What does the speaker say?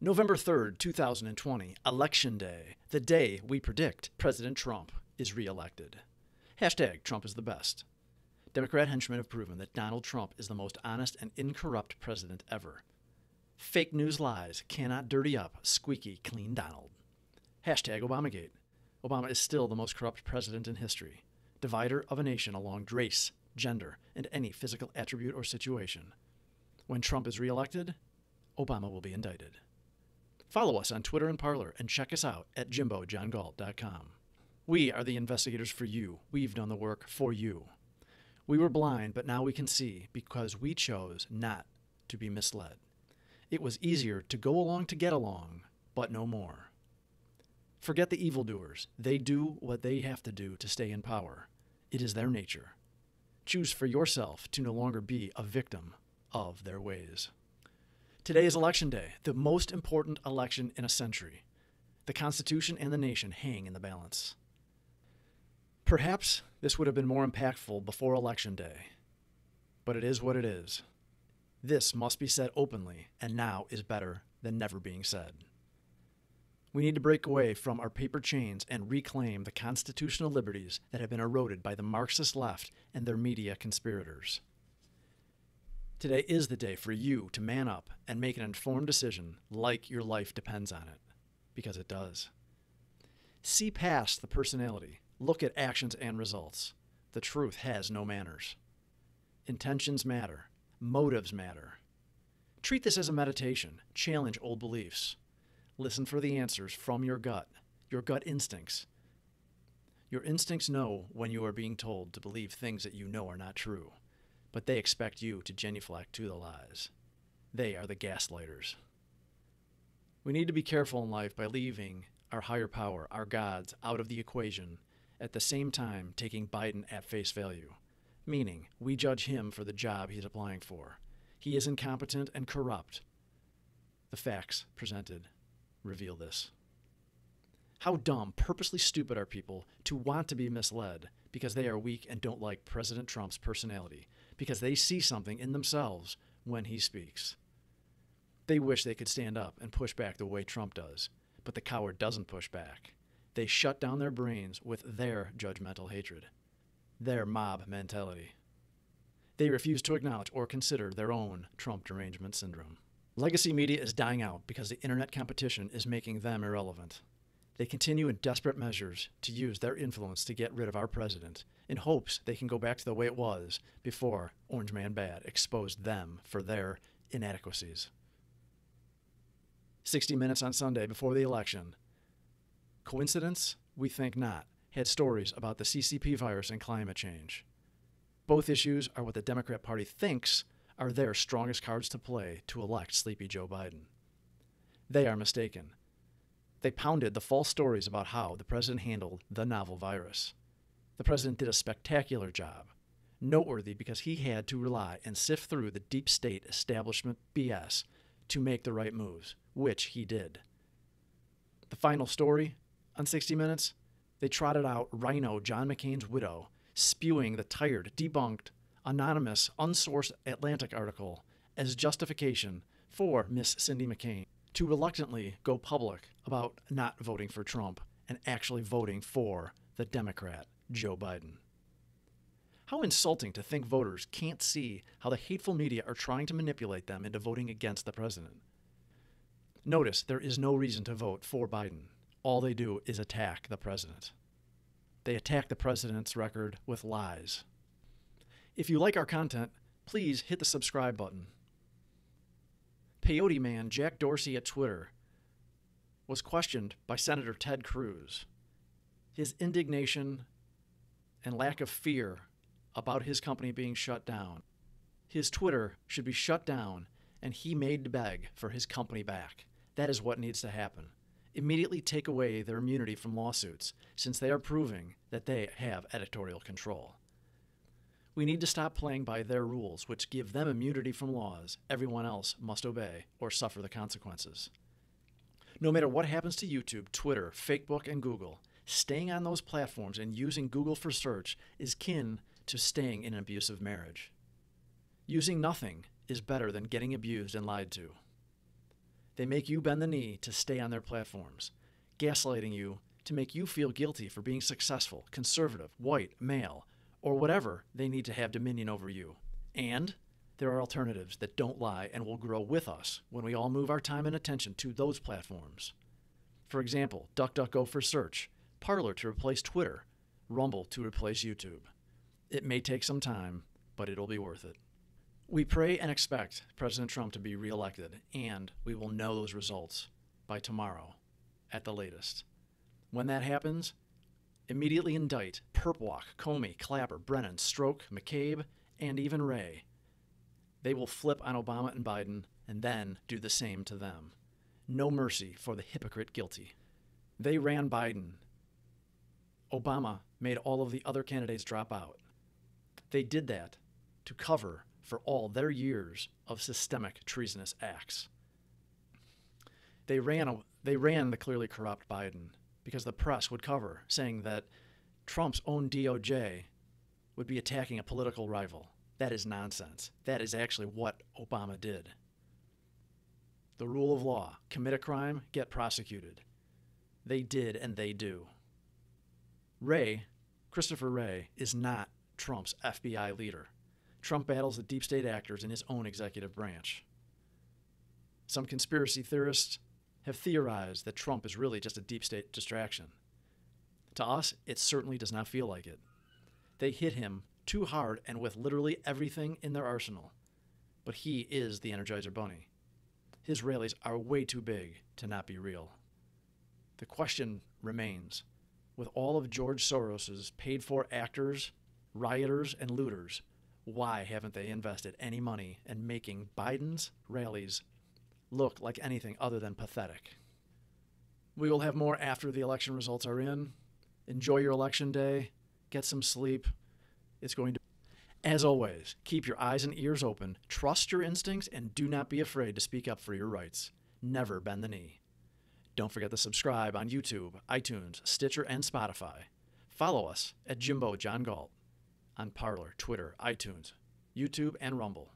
November 3rd, 2020, Election Day, the day we predict President Trump is reelected. Hashtag Trump is the best. Democrat henchmen have proven that Donald Trump is the most honest and incorrupt president ever. Fake news lies cannot dirty up squeaky clean Donald. Hashtag Obamagate. Obama is still the most corrupt president in history, divider of a nation along race, gender, and any physical attribute or situation. When Trump is reelected, Obama will be indicted. Follow us on Twitter and Parler and check us out at JimboJohnGalt.com. We are the investigators for you. We've done the work for you. We were blind, but now we can see because we chose not to be misled. It was easier to go along to get along, but no more. Forget the evildoers. They do what they have to do to stay in power. It is their nature. Choose for yourself to no longer be a victim of their ways. Today is Election Day, the most important election in a century. The Constitution and the nation hang in the balance. Perhaps this would have been more impactful before Election Day, but it is what it is. This must be said openly, and now is better than never being said. We need to break away from our paper chains and reclaim the constitutional liberties that have been eroded by the Marxist left and their media conspirators. Today is the day for you to man up and make an informed decision like your life depends on it, because it does. See past the personality. Look at actions and results. The truth has no manners. Intentions matter. Motives matter. Treat this as a meditation. Challenge old beliefs. Listen for the answers from your gut instincts. Your instincts know when you are being told to believe things that you know are not true, but they expect you to genuflect to the lies. They are the gaslighters. We need to be careful in life by leaving our higher power, our gods, out of the equation, at the same time taking Biden at face value, meaning we judge him for the job he's applying for. He is incompetent and corrupt. The facts presented reveal this. How dumb, purposely stupid are people to want to be misled because they are weak and don't like President Trump's personality, because they see something in themselves when he speaks. They wish they could stand up and push back the way Trump does, but the coward doesn't push back. They shut down their brains with their judgmental hatred, their mob mentality. They refuse to acknowledge or consider their own Trump derangement syndrome. Legacy media is dying out because the internet competition is making them irrelevant. They continue in desperate measures to use their influence to get rid of our president in hopes they can go back to the way it was before Orange Man Bad exposed them for their inadequacies. 60 Minutes on Sunday before the election. Coincidence? We think not. Had stories about the CCP virus and climate change. Both issues are what the Democrat Party thinks are their strongest cards to play to elect Sleepy Joe Biden. They are mistaken. They pounded the false stories about how the president handled the novel virus. The president did a spectacular job, noteworthy because he had to rely and sift through the deep state establishment BS to make the right moves, which he did. The final story on 60 Minutes, they trotted out Rhino John McCain's widow spewing the tired, debunked, anonymous, unsourced Atlantic article as justification for Miss Cindy McCain to reluctantly go public about not voting for Trump and actually voting for the Democrat, Joe Biden. How insulting to think voters can't see how the hateful media are trying to manipulate them into voting against the president. Notice there is no reason to vote for Biden. All they do is attack the president. They attack the president's record with lies. If you like our content, please hit the subscribe button. Peyote man Jack Dorsey at Twitter was questioned by Senator Ted Cruz. His indignation and lack of fear about his company being shut down. His Twitter should be shut down, and he made to beg for his company back. That is what needs to happen. Immediately take away their immunity from lawsuits, since they are proving that they have editorial control. We need to stop playing by their rules, which give them immunity from laws everyone else must obey or suffer the consequences. No matter what happens to YouTube, Twitter, Facebook, and Google, staying on those platforms and using Google for search is kin to staying in an abusive marriage. Using nothing is better than getting abused and lied to. They make you bend the knee to stay on their platforms, gaslighting you to make you feel guilty for being successful, conservative, white, male, or whatever they need to have dominion over you. And there are alternatives that don't lie and will grow with us when we all move our time and attention to those platforms. For example, DuckDuckGo for search, Parler to replace Twitter, Rumble to replace YouTube. It may take some time, but it'll be worth it. We pray and expect President Trump to be reelected, and we will know those results by tomorrow at the latest. When that happens, immediately indict Perpwalk, Comey, Clapper, Brennan, Strzok, McCabe, and even Wray. They will flip on Obama and Biden and then do the same to them. No mercy for the hypocrite guilty. They ran Biden. Obama made all of the other candidates drop out. They did that to cover for all their years of systemic treasonous acts. They ran the clearly corrupt Biden because the press would cover, saying that Trump's own DOJ would be attacking a political rival. That is nonsense. That is actually what Obama did. The rule of law: commit a crime, get prosecuted. They did, and they do. Christopher Wray, is not Trump's FBI leader. Trump battles the deep state actors in his own executive branch. Some conspiracy theorists have theorized that Trump is really just a deep state distraction. To us, it certainly does not feel like it. They hit him too hard and with literally everything in their arsenal. But he is the Energizer Bunny. His rallies are way too big to not be real. The question remains, with all of George Soros's paid-for actors, rioters, and looters, why haven't they invested any money in making Biden's rallies look like anything other than pathetic? We will have more after the election results are in. Enjoy your election day. Get some sleep. It's going to... As always, keep your eyes and ears open, trust your instincts, and do not be afraid to speak up for your rights. Never bend the knee. Don't forget to subscribe on YouTube, iTunes, Stitcher, and Spotify. Follow us at Jimbo John Galt on Parler, Twitter, iTunes, YouTube, and Rumble.